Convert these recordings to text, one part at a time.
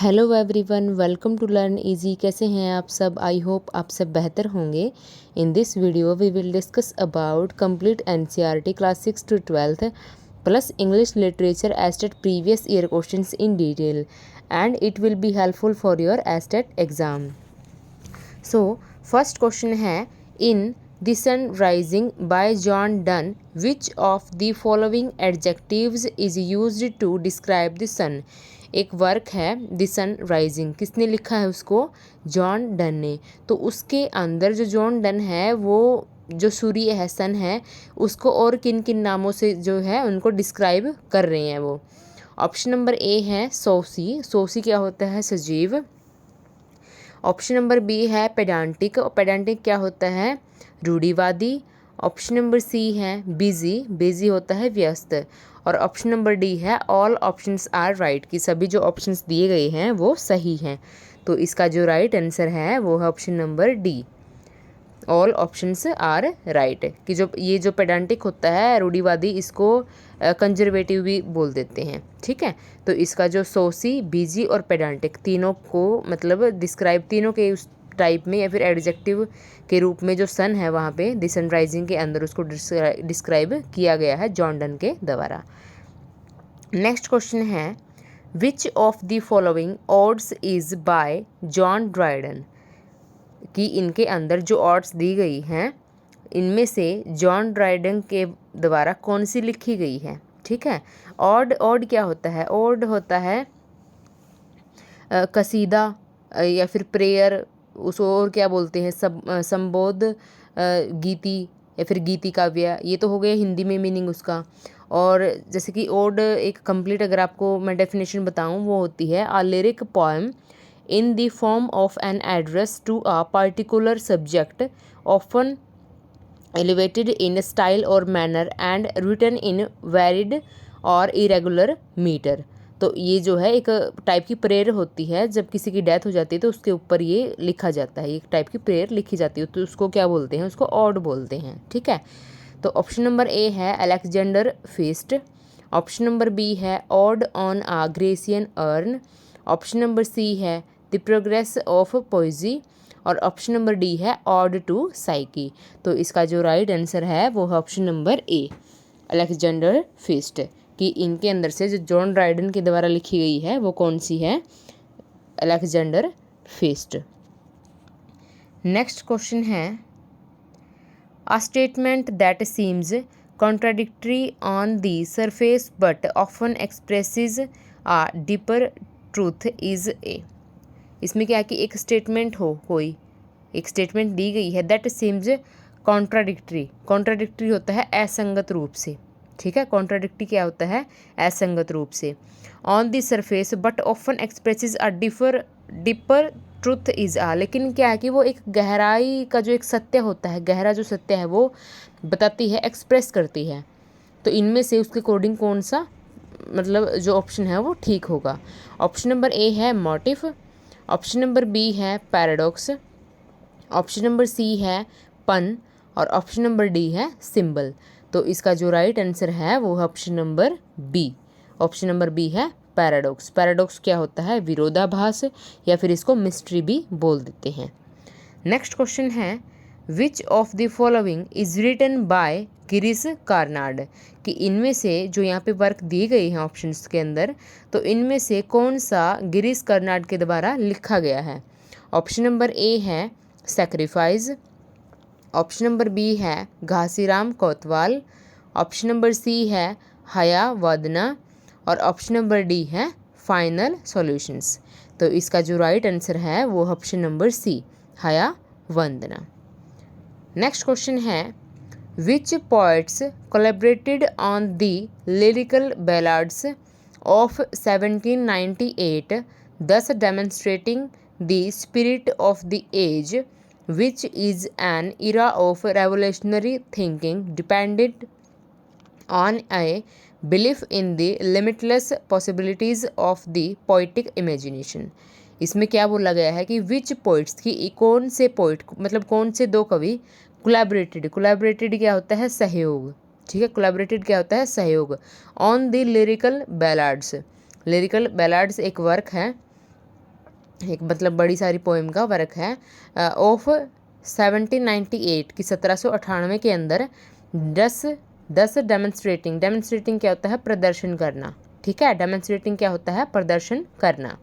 Hello everyone, welcome to Learn Easy. कैसे हैं आप सब? आई होप आप सब बेहतर होंगे। In this video we will discuss about complete NCERT class 6 to 12th plus English literature state previous year questions in detail and it will be helpful for your state exam. So first question है, in the sun rising by John Donne which of the following adjectives is used to describe the sun. एक work है the sun rising, किसने लिखा है उसको? John Donne ने। तो उसके अंदर जो जॉन डन है वो जो सूर्य है, सन है, उसको और किन किन नामों से जो है उनको डिस्क्राइब कर रहे हैं वो। ऑप्शन नंबर ए है सोसी। सोसी क्या होता है? सजीव। ऑप्शन नंबर बी है पेडांटिक। पेडांटिक क्या होता है? रूढ़िवादी। ऑप्शन नंबर सी है बिजी। बिजी होता है व्यस्त। और ऑप्शन नंबर डी है ऑल ऑप्शंस आर राइट, कि सभी जो ऑप्शंस दिए गए हैं वो सही हैं। तो इसका जो राइट आंसर है वो है option number D, all options are right. कि जो ये जो पेडांटिक होता है, रूढ़िवादी, इसको कंजर्वेटिव भी बोल देते हैं। ठीक है, तो इसका जो सोसी, बिजी और पेडांटिक, तीनों को मतलब डिस्क्राइब, तीनों के उस टाइप में या फिर एडजेक्टिव के रूप में जो सन है वहाँ पे द सनराइजिंग के अंदर उसको डिस्क्राइब किया गया है जॉन डन के द्वारा। नेक्स्ट क्वेश्चन है, which of the following odds is by John Dryden. कि इनके अंदर जो ऑड्स दी गई हैं इनमें से जॉन ड्राइडन के द्वारा कौन सी लिखी गई है। ठीक है, ऑड, ऑड क्या होता है? ऑड होता है कसीदा या फिर प्रेयर, उसको और क्या बोलते हैं? संबोध, गीति या फिर गीति काव्य। ये तो हो गया हिंदी में मीनिंग उसका। और जैसे कि ओड एक कंप्लीट, अगर आपको मैं डेफिनेशन बताऊं, वो होती है a lyric poem in the form of an address to a particular subject, often elevated in style or manner and written in varied or irregular meter। तो ये जो है एक टाइप की प्रेयर होती है, जब किसी की डेथ हो जाती है तो उसके ऊपर ये लिखा जाता है, एक टाइप की प्रेयर लिखी जाती है, तो उसको क्या बोलते हैं? उसको ऑड बोलते हैं। ठीक है, तो ऑप्शन नंबर ए है Alexander feast. Option number B है ode on a Grecian urn. Option number C है द प्रोग्रेस ऑफ पोइजी। और ऑप्शन नंबर डी है ऑड टू साइकी। तो इसका जो राइट आंसर है वो है option number A, Alexander feast. कि इनके अंदर से जो जॉन ड्राइडन के द्वारा लिखी गई है वो कौन सी है? Alexander feast. नेक्स्ट क्वेश्चन है, a statement that seems contradictory on the surface but often expresses a deeper truth is a। इसमें क्या है कि एक स्टेटमेंट हो, कोई एक स्टेटमेंट दी गई है दैट सीम्स कॉन्ट्राडिक्टरी। कॉन्ट्राडिक्टरी होता है असंगत रूप से। ठीक है, कॉन्ट्राडिक्टरी क्या होता है? असंगत रूप से। On the surface but often expresses a deeper truth is a. लेकिन क्या है कि वो एक गहराई का जो एक सत्य होता है, गहरा जो सत्य है वो बताती है, एक्सप्रेस करती है। तो इनमें से उसके अकॉर्डिंग कौन सा मतलब जो ऑप्शन है वो ठीक होगा? ऑप्शन नंबर ए है मोटिव। ऑप्शन नंबर बी है पैराडॉक्स। ऑप्शन नंबर सी है पन। और ऑप्शन नंबर डी है सिंबल। तो इसका जो राइट आंसर है वो है option number B. Option number B है पैराडॉक्स। पैराडॉक्स क्या होता है? विरोधाभास, या फिर इसको मिस्ट्री भी बोल देते हैं। नेक्स्ट क्वेश्चन है, which of the following is written by Girish Karnad. कि इनमें से जो यहाँ पे वर्क दिए गए हैं ऑप्शंस के अंदर, तो इनमें से कौन सा गिरीश कार्नाड के द्वारा लिखा गया है? ऑप्शन नंबर ए है सेक्रीफाइस। ऑप्शन नंबर बी है घासीराम कोतवाल। ऑप्शन नंबर सी है हया वदना। और ऑप्शन नंबर डी है फाइनल सॉल्यूशंस। तो इसका जो राइट आंसर है वो ऑप्शन नंबर सी, हया वंदना। नेक्स्ट क्वेश्चन है, which poets collaborated on the lyrical ballads of 1798 thus demonstrating the spirit of the age, which is an era of revolutionary thinking dependent on a belief in the limitless possibilities of the poetic imagination। इसमें क्या बोला गया है कि विच poets, की कौन से poet, मतलब कौन से दो कवि कोलैबोरेटेड। कोलैबोरेटेड क्या होता है? सहयोग। ठीक है, कोलैबोरेटेड क्या होता है? सहयोग। On the lyrical ballads. Lyrical ballads एक वर्क है एक मतलब बड़ी सारी पोएम का वर्क है। ऑफ 1798 की 1798 के अंदर दस डेमोन्स्ट्रेटिंग क्या होता है, प्रदर्शन करना। ठीक है, डेमोन्स्ट्रेटिंग क्या होता है, प्रदर्शन करना।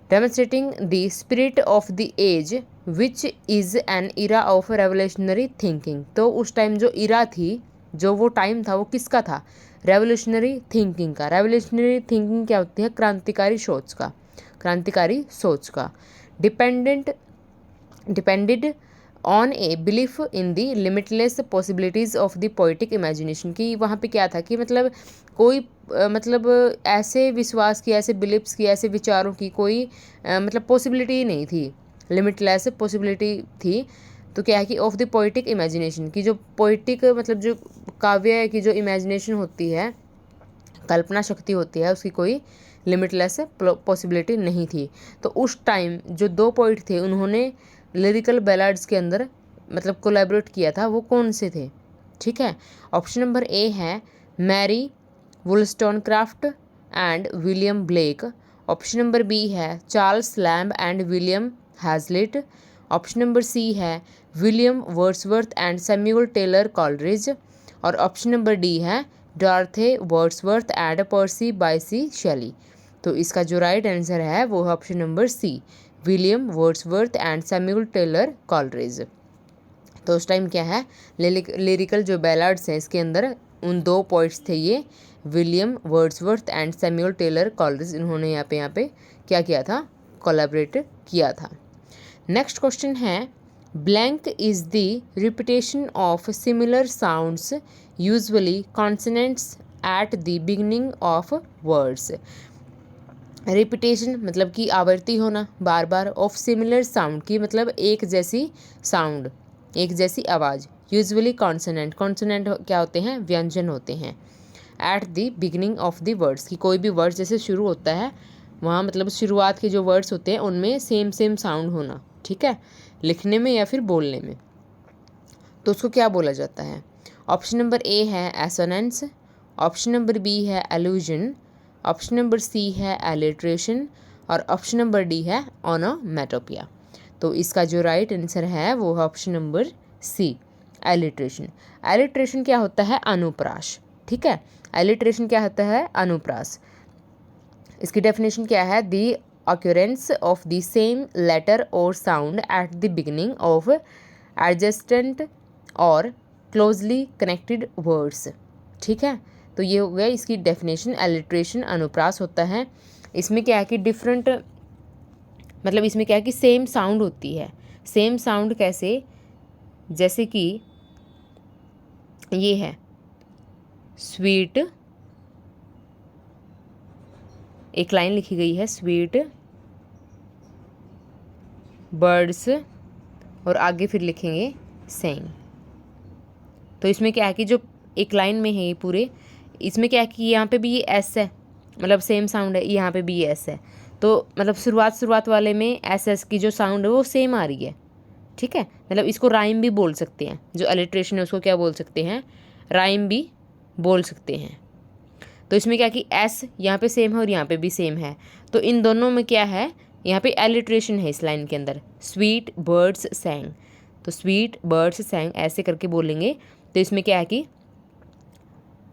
Demonstrating the spirit of the age which is an era of revolutionary thinking. तो उस टाइम जो इरा थी, जो वो टाइम था, वो किसका था, रेवोल्यूशनरी थिंकिंग का। रेवोल्यूशनरी थिंकिंग क्या होती है, क्रांतिकारी सोच का। Depended on a belief in the limitless possibilities of the poetic imagination. की वहाँ पे क्या था कि मतलब कोई मतलब ऐसे विश्वास की, ऐसे बिलीफ्स की, ऐसे विचारों की कोई मतलब पॉसिबिलिटी नहीं थी, लिमिटलेस पॉसिबिलिटी थी। तो क्या है कि ऑफ द पोइटिक इमेजिनेशन की, जो पोइटिक मतलब जो काव्य की जो इमेजिनेशन होती है, कल्पना शक्ति होती है, उसकी कोई लिमिटलेस पॉसिबिलिटी नहीं थी। तो उस टाइम जो दो पोइट थे, उन्होंने लिरिकल बैलाड्स के अंदर मतलब कोलैबोरेट किया था, वो कौन से थे। ठीक है, ऑप्शन नंबर ए है Mary Wollstonecraft and William Blake. Option number B है Charles Lamb and William Hazlitt. Option number C है William Wordsworth and Samuel Taylor Coleridge. और ऑप्शन नंबर डी है Dorothy Wordsworth and Percy Bysshe Shelley. तो इसका जो right answer है वो है option number C, William Wordsworth and Samuel Taylor Coleridge. तो उस टाइम क्या है, लिरिकल जो बैलाड्स हैं इसके अंदर उन दो पोइट्स थे, ये William Wordsworth and Samuel Taylor Coleridge. इन्होंने यहाँ पे क्या किया था, कोलैबोरेट किया था। नेक्स्ट क्वेश्चन है blank is the repetition of similar sounds usually consonants at the beginning of words. Repetition मतलब कि आवर्ती होना, बार बार, ऑफ सिमिलर साउंड की मतलब एक जैसी साउंड, एक जैसी आवाज़। यूजुअली कॉन्सोनेंट क्या होते हैं, व्यंजन होते हैं। Eight the beginning of the words की कोई भी वर्ड जैसे शुरू होता है, वहाँ मतलब शुरुआत के जो वर्ड्स होते हैं उनमें सेम साउंड होना। ठीक है, लिखने में या फिर बोलने में, तो उसको क्या बोला जाता है। ऑप्शन नंबर ए है एसोनेंस। ऑप्शन नंबर बी है एलूजन। ऑप्शन नंबर सी है एलिट्रेशन। और ऑप्शन नंबर डी है ओनोमेटोपिया। तो इसका जो राइट आंसर है वो है option number C, alliteration. Alliteration क्या होता है, अनुप्रास। ठीक है, एलिट्रेशन क्या होता है, अनुप्रास। इसकी डेफिनेशन क्या है, दी occurrence of the same letter or sound at the beginning of adjacent or closely connected words। ठीक है, तो ये हो गया इसकी डेफिनेशन। एलिट्रेशन अनुप्रास होता है। इसमें क्या है कि डिफरेंट मतलब इसमें क्या है कि सेम साउंड होती है। सेम साउंड कैसे, जैसे कि ये है स्वीट, एक लाइन लिखी गई है स्वीट बर्ड्स, और आगे फिर लिखेंगे सेंग। तो इसमें क्या है कि जो एक लाइन में है ये पूरे, इसमें क्या है कि यहाँ पे भी ये एस है, मतलब सेम साउंड है, यहाँ पे भी ये एस है। तो मतलब शुरुआत वाले में एस की जो साउंड है वो सेम आ रही है। ठीक है, मतलब इसको राइम भी बोल सकते हैं, जो एलिट्रेशन है उसको क्या बोल सकते हैं, राइम भी बोल सकते हैं। तो इसमें क्या कि एस यहाँ पे सेम है और यहाँ पे भी सेम है, तो इन दोनों में क्या है, यहाँ पे एलिट्रेशन है इस लाइन के अंदर, स्वीट बर्ड्स सैंग। तो स्वीट बर्ड्स सैंग ऐसे करके बोलेंगे, तो इसमें क्या है कि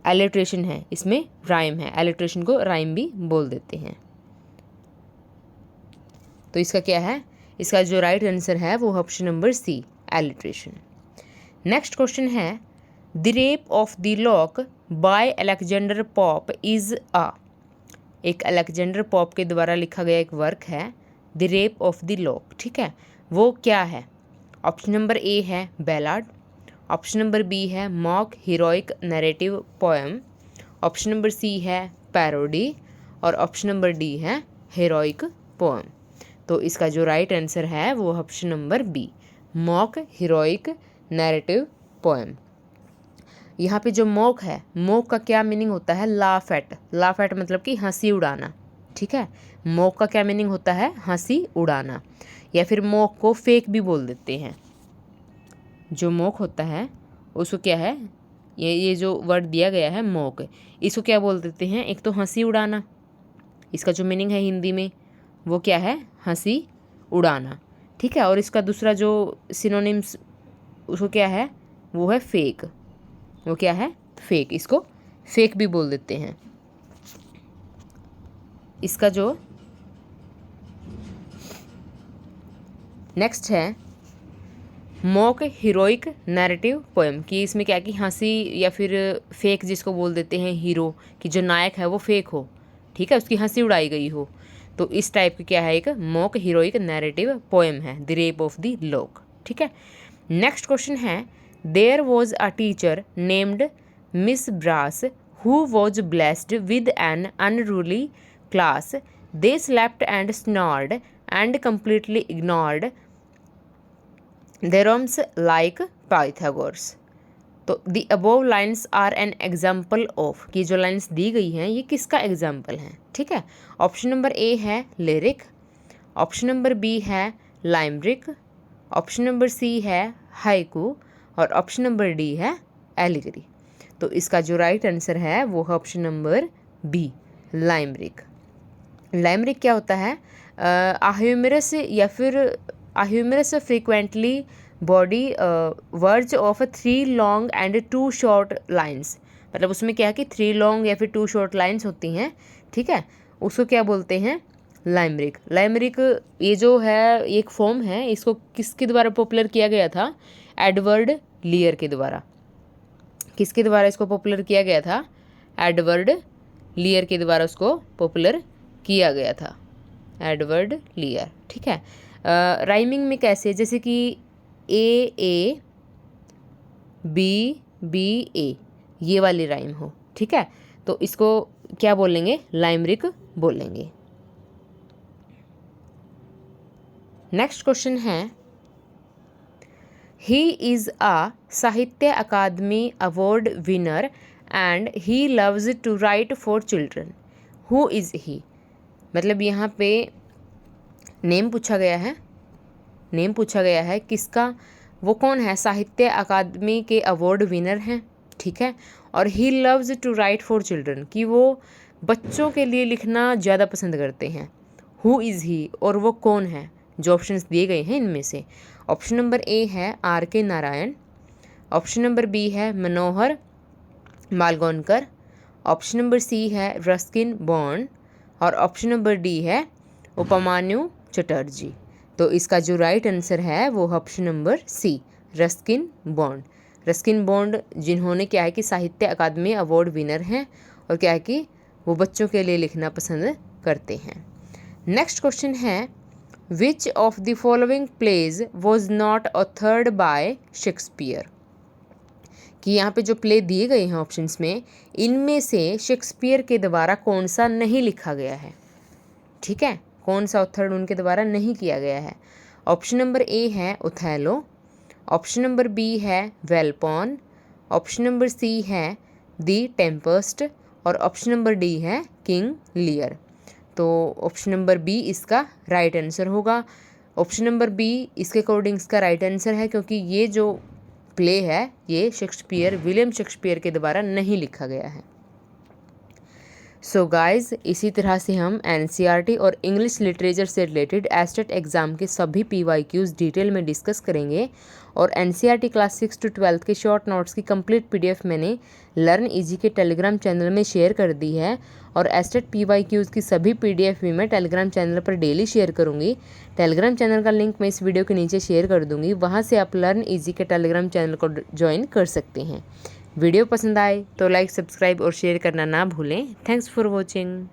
एलिट्रेशन है, इसमें राइम है, एलिट्रेशन को राइम भी बोल देते हैं। तो इसका क्या है, इसका जो राइट आंसर है वो option number C, alliteration. Next question है the rape of the lock by Alexander Pope is a, एक अलेक्जेंडर पॉप के द्वारा लिखा गया एक वर्क है the rape of the lock. ठीक है, वो क्या है। ऑप्शन नंबर ए है बैलाड। ऑप्शन नंबर बी है mock heroic narrative poem. Option number C है पैरोडी। और ऑप्शन नंबर डी है हीरोइक पोएम। तो इसका जो राइट आंसर है वो option number B, mock heroic narrative poem. यहाँ पे जो मॉक है, मॉक का क्या मीनिंग होता है, लाफ एट। लाफ एट मतलब कि हंसी उड़ाना। ठीक है, मॉक का क्या मीनिंग होता है, हंसी उड़ाना, या फिर मॉक को फेक भी बोल देते हैं। जो मॉक होता है उसको क्या है, ये जो वर्ड दिया गया है मॉक, इसको क्या बोल देते हैं, एक तो हंसी उड़ाना, इसका जो मीनिंग है हिंदी में वो क्या है, हंसी उड़ाना। ठीक है, और इसका दूसरा जो सिनोनिम्स उसको क्या है, वो है फेक। वो क्या है, फेक। इसको फेक भी बोल देते हैं। इसका जो नेक्स्ट है मॉक हीरोइक नैरेटिव पोएम, कि इसमें क्या कि हंसी या फिर फेक जिसको बोल देते हैं, हीरो की जो नायक है वो फेक हो, ठीक है, उसकी हंसी उड़ाई गई हो। तो इस टाइप की क्या है, एक मॉक हीरोइक नैरेटिव पोएम है the rape of the lock. ठीक है, नेक्स्ट क्वेश्चन है there was a teacher named Miss Brass who was blessed with an unruly class, they slept and snored and completely ignored theorems like Pythagoras। तो the above lines are an example of, कि जो lines दी गई हैं ये किसका example है। ठीक है, ऑप्शन नंबर ए है लिरिक, ऑप्शन नंबर बी है लाइमरिक, ऑप्शन नंबर सी है हाइकू और ऑप्शन नंबर डी है एलिगरी। तो इसका जो राइट आंसर है वो है option number B, limerick. Limerick क्या होता है, ह्यूमरस या फिर humorous frequently bawdy words of 3 long and 2 short lines. मतलब उसमें क्या है कि 3 लॉन्ग या फिर 2 शॉर्ट लाइन्स होती हैं। ठीक है, उसको क्या बोलते हैं, लाइमरिक। लाइमरिक ये जो है एक फॉर्म है, इसको किसके द्वारा पॉपुलर किया गया था, एडवर्ड लियर के द्वारा। किसके द्वारा इसको पॉपुलर किया गया था, एडवर्ड लियर के द्वारा उसको पॉपुलर किया गया था, एडवर्ड लियर। ठीक है, राइमिंग में कैसे, जैसे कि ए बी बी ए, ये वाली राइम हो। ठीक है, तो इसको क्या बोलेंगे, लाइमरिक बोलेंगे। नेक्स्ट क्वेश्चन है ही is a Sahitya Akademi award winner and he loves to write for children, who is he. मतलब यहाँ पे नेम पूछा गया है, नेम पूछा गया है किसका, वो कौन है, साहित्य अकादमी के अवार्ड विनर हैं। ठीक है, और he loves to write for children, कि वो बच्चों के लिए लिखना ज़्यादा पसंद करते हैं। हु इज़ ही, और वो कौन है। जो ऑप्शंस दिए गए हैं इनमें से ऑप्शन नंबर ए है R.K. Narayan, option number B है मनोहर मालगोनकर, ऑप्शन नंबर सी है रस्किन बॉन्ड और ऑप्शन नंबर डी है उपमान्यु चटर्जी। तो इसका जो राइट आंसर है वो option number C, Ruskin Bond. Ruskin Bond जिन्होंने क्या है कि साहित्य अकादमी अवार्ड विनर हैं और क्या है कि वो बच्चों के लिए लिखना पसंद करते हैं। नेक्स्ट क्वेश्चन है which of the following pledge was not authored bye Shakespeare, कि यहाँ पे जो प्ले दिए गए हैं ऑप्शंस में, इनमें से शेक्सपियर के द्वारा कौन सा नहीं लिखा गया है। ठीक है, कौन सा ऑथर उनके द्वारा नहीं किया गया है। ऑप्शन नंबर ए है ओथेलो, ऑप्शन नंबर बी है वेलपॉन, ऑप्शन नंबर सी है दी टेम्पेस्ट और ऑप्शन नंबर डी है किंग लियर। तो ऑप्शन नंबर बी इसका राइट आंसर होगा। ऑप्शन नंबर बी इसके अकॉर्डिंग इसका राइट आंसर है, क्योंकि ये जो प्ले है ये शेक्सपियर, विलियम शेक्सपियर के द्वारा नहीं लिखा गया है। सो गाइज, इसी तरह से हम एनसीईआरटी और इंग्लिश लिटरेचर से रिलेटेड एस्टेट एग्ज़ाम के सभी PYQs डिटेल में डिस्कस करेंगे। और एनसीईआरटी क्लास 6 to 12 के शॉर्ट नोट्स की कंप्लीट PDF मैंने लर्न इजी के टेलीग्राम चैनल में शेयर कर दी है और एस्टेट PYQs की सभी PDF भी मैं टेलीग्राम चैनल पर डेली शेयर करूँगी। टेलीग्राम चैनल का लिंक मैं इस वीडियो के नीचे शेयर कर दूँगी, वहाँ से आप लर्न इजी के टेलीग्राम चैनल को ज्वाइन कर सकते हैं। वीडियो पसंद आए तो लाइक, सब्सक्राइब और शेयर करना ना भूलें। Thanks for watching.